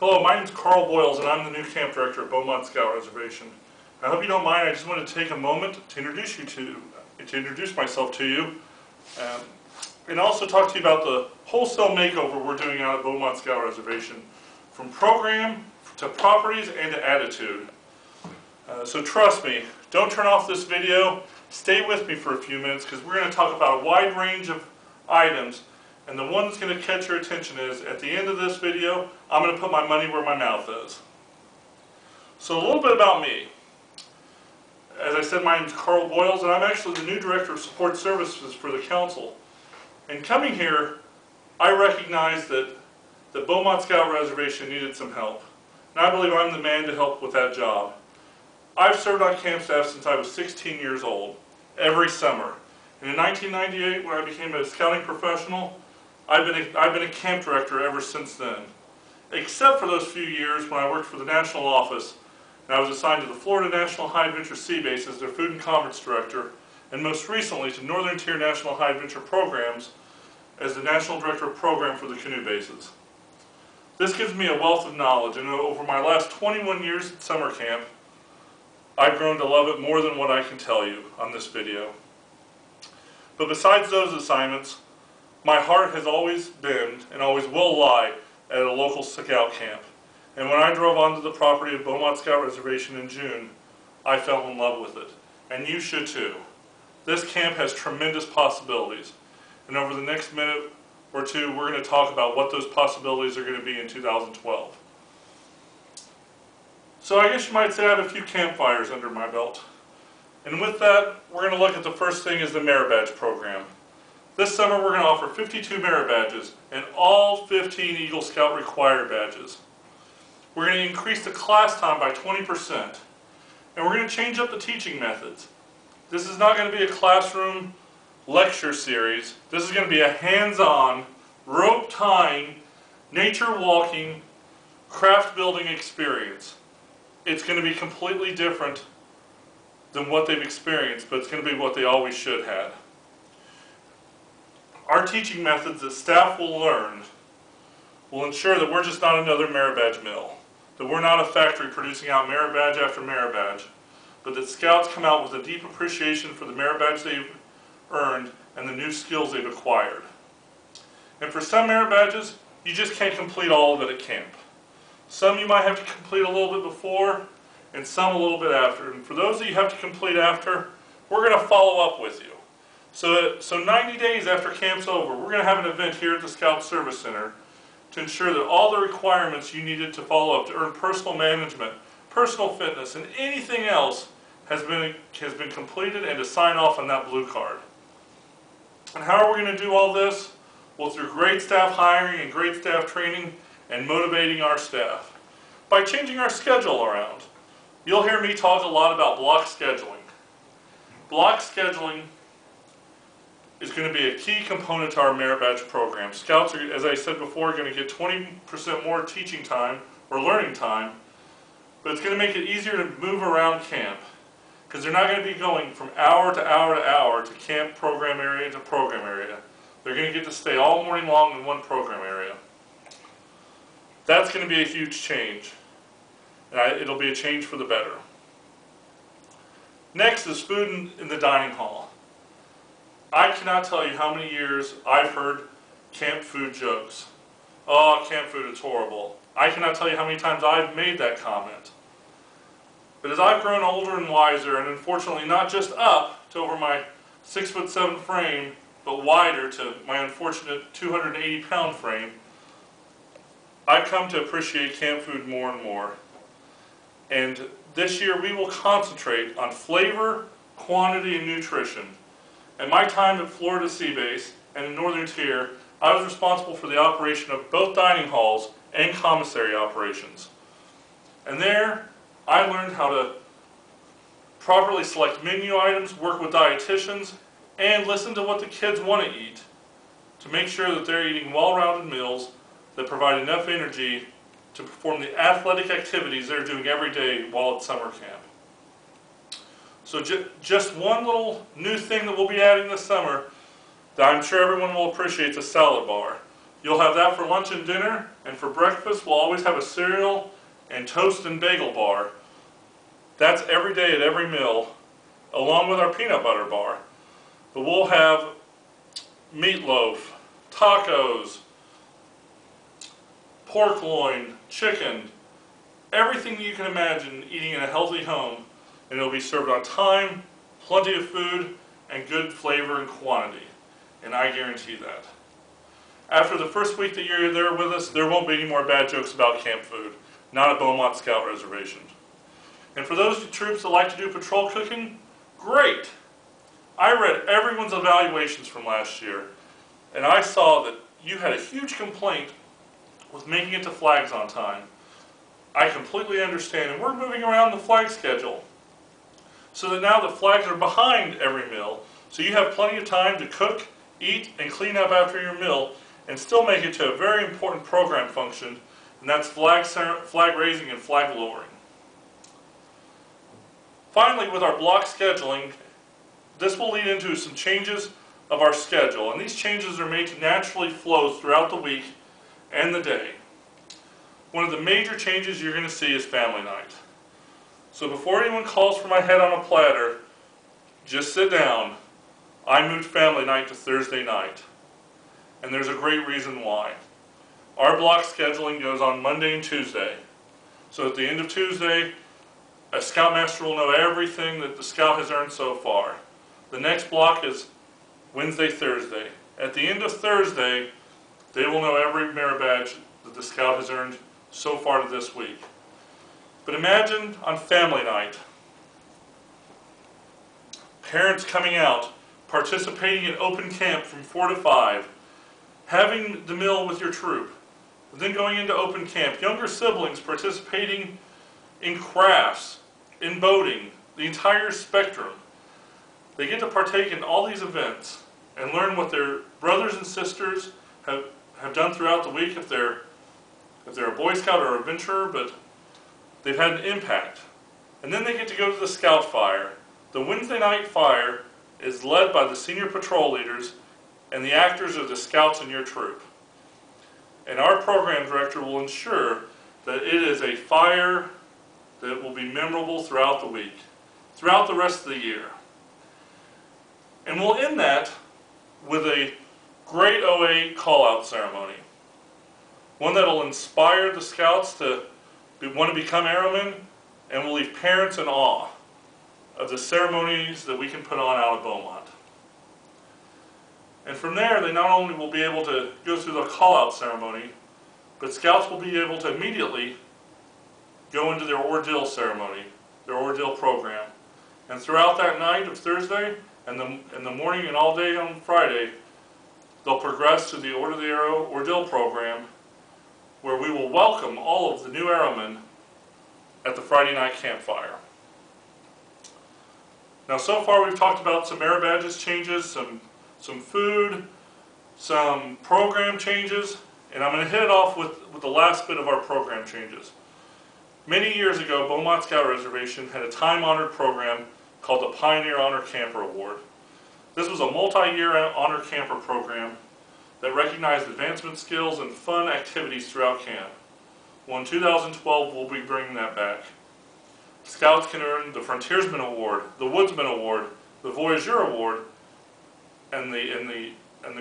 Hello, my name is Carl Boyles, and I'm the new camp director at Beaumont Scout Reservation. I hope you don't mind. I just want to take a moment to introduce myself to you, and also talk to you about the wholesale makeover we're doing out at Beaumont Scout Reservation, from program to properties and to attitude. So trust me, don't turn off this video. Stay with me for a few minutes because we're going to talk about a wide range of items. And the one that's going to catch your attention is, at the end of this video, I'm going to put my money where my mouth is. So a little bit about me. As I said, my name is Carl Boyles, and I'm actually the new Director of Support Services for the Council. And coming here, I recognized that the Beaumont Scout Reservation needed some help. And I believe I'm the man to help with that job. I've served on camp staff since I was 16 years old, every summer. And in 1998, when I became a scouting professional, I've been a camp director ever since then, except for those few years when I worked for the national office and I was assigned to the Florida National High Adventure Sea Base as their food and conference director, and most recently to Northern Tier National High Adventure Programs as the national director of program for the canoe bases. This gives me a wealth of knowledge, and over my last 21 years at summer camp, I've grown to love it more than what I can tell you on this video. But besides those assignments, my heart has always been, and always will lie, at a local scout camp. And when I drove onto the property of Beaumont Scout Reservation in June, I fell in love with it. And you should too. This camp has tremendous possibilities. And over the next minute or two, we're going to talk about what those possibilities are going to be in 2012. So I guess you might say I have a few campfires under my belt. And with that, we're going to look at the first thing is the Merit Badge program. This summer we're going to offer 52 Merit Badges and all 15 Eagle Scout required badges. We're going to increase the class time by 20%. And we're going to change up the teaching methods. This is not going to be a classroom lecture series. This is going to be a hands-on, rope tying, nature walking, craft building experience. It's going to be completely different than what they've experienced, but it's going to be what they always should have. Our teaching methods that staff will learn will ensure that we're just not another Merit Badge mill, that we're not a factory producing out Merit Badge after Merit Badge, but that Scouts come out with a deep appreciation for the Merit Badge they've earned and the new skills they've acquired. And for some Merit Badges, you just can't complete all of it at camp. Some you might have to complete a little bit before, and some a little bit after. And for those that you have to complete after, we're going to follow up with you. So 90 days after camp's over, we're going to have an event here at the Scout Service Center to ensure that all the requirements you needed to follow up to earn personal management, personal fitness, and anything else has been completed, and to sign off on that blue card. And how are we going to do all this? Well, through great staff hiring and great staff training and motivating our staff. By changing our schedule around. You'll hear me talk a lot about block scheduling. Block scheduling is going to be a key component to our Merit Badge program. Scouts are, as I said before, going to get 20% more teaching time or learning time, but it's going to make it easier to move around camp because they're not going to be going from hour to hour to hour to camp program area to program area. They're going to get to stay all morning long in one program area. That's going to be a huge change, and it'll be a change for the better. Next is food in the dining hall. I cannot tell you how many years I've heard camp food jokes. Oh, camp food is horrible. I cannot tell you how many times I've made that comment. But as I've grown older and wiser, and unfortunately not just up to over my 6'7" frame, but wider to my unfortunate 280-pound frame, I've come to appreciate camp food more and more. And this year we will concentrate on flavor, quantity, and nutrition. At my time at Florida Sea Base and in Northern Tier, I was responsible for the operation of both dining halls and commissary operations. And there, I learned how to properly select menu items, work with dietitians, and listen to what the kids want to eat to make sure that they're eating well-rounded meals that provide enough energy to perform the athletic activities they're doing every day while at summer camp. So just one little new thing that we'll be adding this summer that I'm sure everyone will appreciate is a salad bar. You'll have that for lunch and dinner, and for breakfast we'll always have a cereal and toast and bagel bar. That's every day at every meal, along with our peanut butter bar. But we'll have meatloaf, tacos, pork loin, chicken, everything that you can imagine eating in a healthy home, and it'll be served on time, plenty of food, and good flavor and quantity. And I guarantee that. After the first week that you're there with us, there won't be any more bad jokes about camp food. Not at Beaumont Scout Reservation. And for those troops that like to do patrol cooking, great! I read everyone's evaluations from last year, and I saw that you had a huge complaint with making it to flags on time. I completely understand, and we're moving around the flag schedule so that now the flags are behind every meal, so you have plenty of time to cook, eat, and clean up after your meal, and still make it to a very important program function, and that's flag raising and flag lowering. Finally, with our block scheduling, this will lead into some changes of our schedule, and these changes are made to naturally flow throughout the week and the day. One of the major changes you're going to see is family night. So before anyone calls for my head on a platter, just sit down. I moved family night to Thursday night, and there's a great reason why. Our block scheduling goes on Monday and Tuesday. So at the end of Tuesday, a Scoutmaster will know everything that the Scout has earned so far. The next block is Wednesday, Thursday. At the end of Thursday, they will know every merit badge that the Scout has earned so far to this week. But imagine on family night, parents coming out, participating in open camp from 4 to 5, having the meal with your troop, then going into open camp, younger siblings participating in crafts, in boating, the entire spectrum. They get to partake in all these events and learn what their brothers and sisters have done throughout the week if they're a Boy Scout or a Venturer, but they've had an impact. And then they get to go to the Scout Fire. The Wednesday night fire is led by the senior patrol leaders, and the actors are the Scouts in your troop. And our program director will ensure that it is a fire that will be memorable throughout the week, throughout the rest of the year. And we'll end that with a great OA call-out ceremony. One that will inspire the Scouts to want to become airmen, and will leave parents in awe of the ceremonies that we can put on out of Beaumont. And from there, they not only will be able to go through the call-out ceremony, but Scouts will be able to immediately go into their ordeal ceremony, their ordeal program. And throughout that night of Thursday, and the morning and all day on Friday, they'll progress to the Order of the Arrow ordeal program, where we will welcome all of the new airmen at the Friday night campfire. Now, so far we've talked about some merit badges changes, some food, some program changes, and I'm going to hit it off with the last bit of our program changes. Many years ago, Beaumont Scout Reservation had a time-honored program called the Pioneer Honor Camper Award. This was a multi-year honor camper program that recognized advancement skills and fun activities throughout camp. Well, in 2012, we'll be bringing that back. Scouts can earn the Frontiersman Award, the Woodsman Award, the Voyageur Award, and the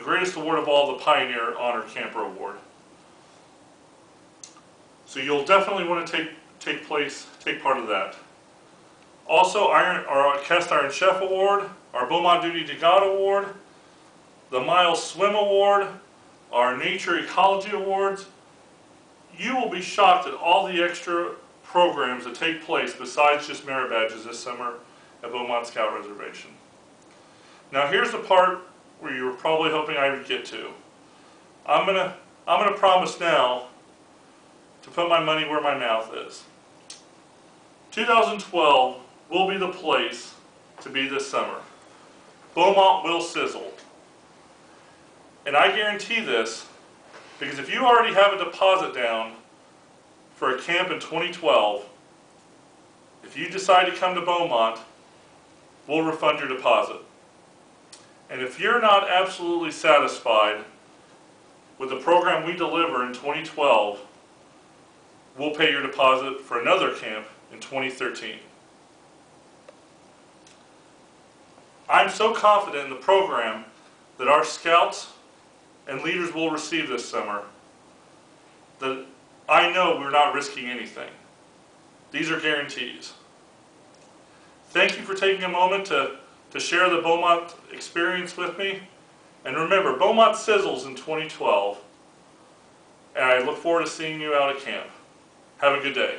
greatest award of all, the Pioneer Honor Camper Award. So you'll definitely want to take part of that. Also, our Cast Iron Chef Award, our Beaumont Duty to God Award, the Miles Swim Award, our Nature Ecology Awards. You will be shocked at all the extra programs that take place besides just merit badges this summer at Beaumont Scout Reservation. Now here's the part where you were probably hoping I would get to. I'm gonna promise now to put my money where my mouth is. 2012 will be the place to be this summer. Beaumont will sizzle. And I guarantee this because if you already have a deposit down for a camp in 2012, if you decide to come to Beaumont, we'll refund your deposit. And if you're not absolutely satisfied with the program we deliver in 2012, we'll pay your deposit for another camp in 2013. I'm so confident in the program that our scouts and leaders will receive this summer that I know we're not risking anything. These are guarantees. Thank you for taking a moment to share the Beaumont experience with me. And remember, Beaumont sizzles in 2012. And I look forward to seeing you out at camp. Have a good day.